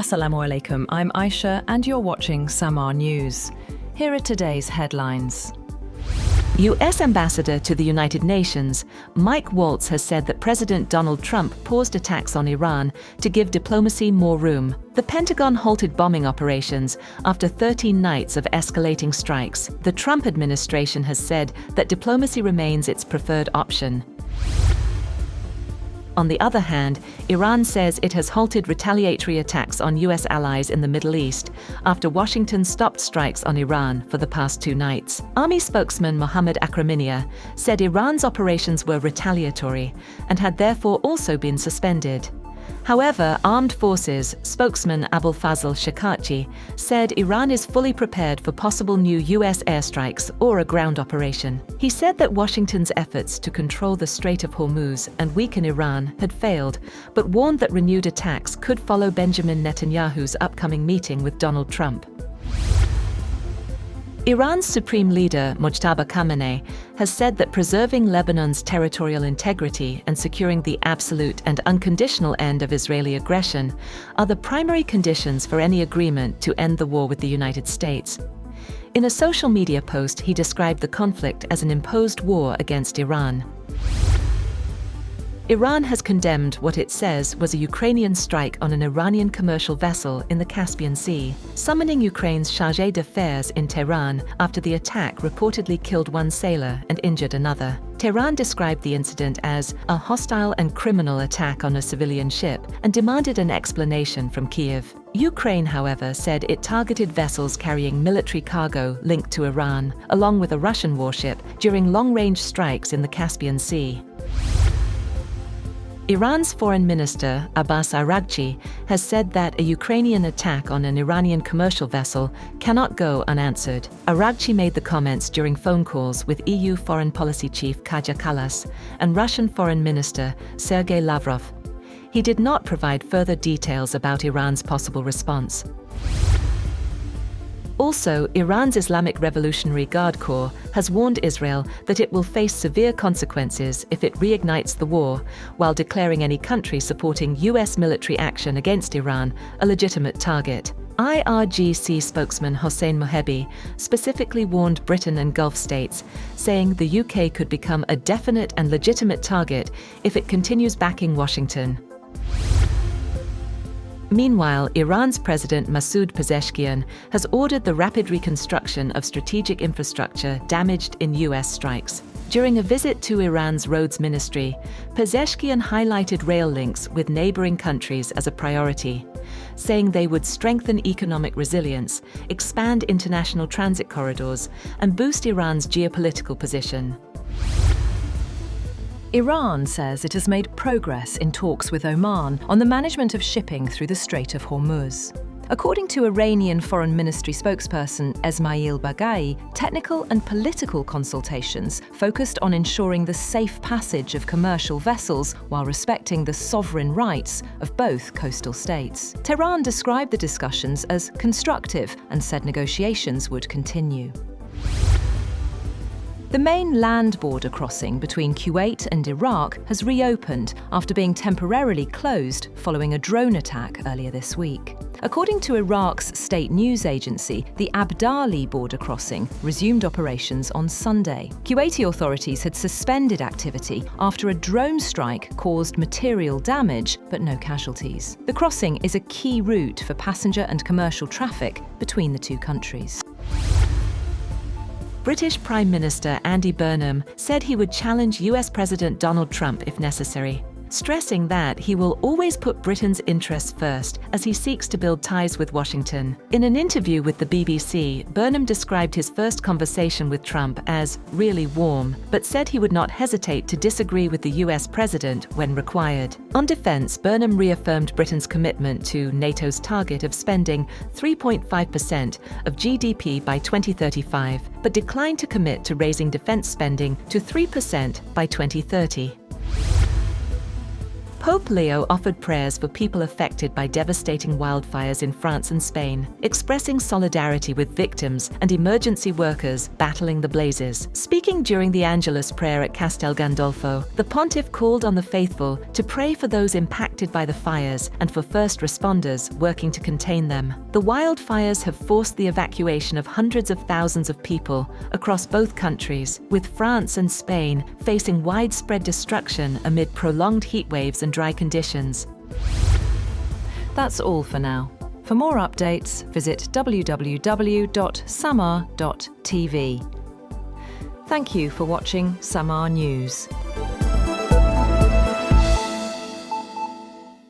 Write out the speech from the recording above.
Assalamu alaikum, I'm Aisha and you're watching Samaa News. Here are today's headlines. U.S. Ambassador to the United Nations, Mike Waltz, has said that President Donald Trump paused attacks on Iran to give diplomacy more room. The Pentagon halted bombing operations after 13 nights of escalating strikes. The Trump administration has said that diplomacy remains its preferred option. On the other hand, Iran says it has halted retaliatory attacks on U.S. allies in the Middle East after Washington stopped strikes on Iran for the past 2 nights. Army spokesman Mohammad Akraminia said Iran's operations were retaliatory and had therefore also been suspended. However, Armed Forces spokesman Abul Fazl Shakhachi said Iran is fully prepared for possible new U.S. airstrikes or a ground operation. He said that Washington's efforts to control the Strait of Hormuz and weaken Iran had failed, but warned that renewed attacks could follow Benjamin Netanyahu's upcoming meeting with Donald Trump. Iran's Supreme Leader Mojtaba Khamenei has said that preserving Lebanon's territorial integrity and securing the absolute and unconditional end of Israeli aggression are the primary conditions for any agreement to end the war with the United States. In a social media post, he described the conflict as an imposed war against Iran. Iran has condemned what it says was a Ukrainian strike on an Iranian commercial vessel in the Caspian Sea, summoning Ukraine's chargé d'affaires in Tehran after the attack reportedly killed 1 sailor and injured another. Tehran described the incident as a hostile and criminal attack on a civilian ship and demanded an explanation from Kyiv. Ukraine, however, said it targeted vessels carrying military cargo linked to Iran, along with a Russian warship, during long-range strikes in the Caspian Sea. Iran's Foreign Minister, Abbas Araghchi, has said that a Ukrainian attack on an Iranian commercial vessel cannot go unanswered. Araghchi made the comments during phone calls with EU Foreign Policy Chief Kaja Kallas and Russian Foreign Minister Sergei Lavrov. He did not provide further details about Iran's possible response. Also, Iran's Islamic Revolutionary Guard Corps has warned Israel that it will face severe consequences if it reignites the war, while declaring any country supporting U.S. military action against Iran a legitimate target. IRGC spokesman Hossein Mohebi specifically warned Britain and Gulf states, saying the UK could become a definite and legitimate target if it continues backing Washington. Meanwhile, Iran's President Masoud Pezeshkian has ordered the rapid reconstruction of strategic infrastructure damaged in U.S. strikes. During a visit to Iran's roads ministry, Pezeshkian highlighted rail links with neighboring countries as a priority, saying they would strengthen economic resilience, expand international transit corridors, and boost Iran's geopolitical position. Iran says it has made progress in talks with Oman on the management of shipping through the Strait of Hormuz. According to Iranian Foreign Ministry spokesperson Esmail Baghai, technical and political consultations focused on ensuring the safe passage of commercial vessels while respecting the sovereign rights of both coastal states. Tehran described the discussions as constructive and said negotiations would continue. The main land border crossing between Kuwait and Iraq has reopened after being temporarily closed following a drone attack earlier this week. According to Iraq's state news agency, the Abdali border crossing resumed operations on Sunday. Kuwaiti authorities had suspended activity after a drone strike caused material damage but no casualties. The crossing is a key route for passenger and commercial traffic between the two countries. British Prime Minister Andy Burnham said he would challenge US President Donald Trump if necessary, stressing that he will always put Britain's interests first as he seeks to build ties with Washington. In an interview with the BBC, Burnham described his first conversation with Trump as really warm, but said he would not hesitate to disagree with the US president when required. On defense, Burnham reaffirmed Britain's commitment to NATO's target of spending 3.5% of GDP by 2035, but declined to commit to raising defense spending to 3% by 2030. Pope Leo offered prayers for people affected by devastating wildfires in France and Spain, expressing solidarity with victims and emergency workers battling the blazes. Speaking during the Angelus prayer at Castel Gandolfo, the pontiff called on the faithful to pray for those impacted by the fires and for first responders working to contain them. The wildfires have forced the evacuation of hundreds of thousands of people across both countries, with France and Spain facing widespread destruction amid prolonged heat waves and dry conditions. That's all for now. For more updates, visit www.samaa.tv. Thank you for watching Samaa News.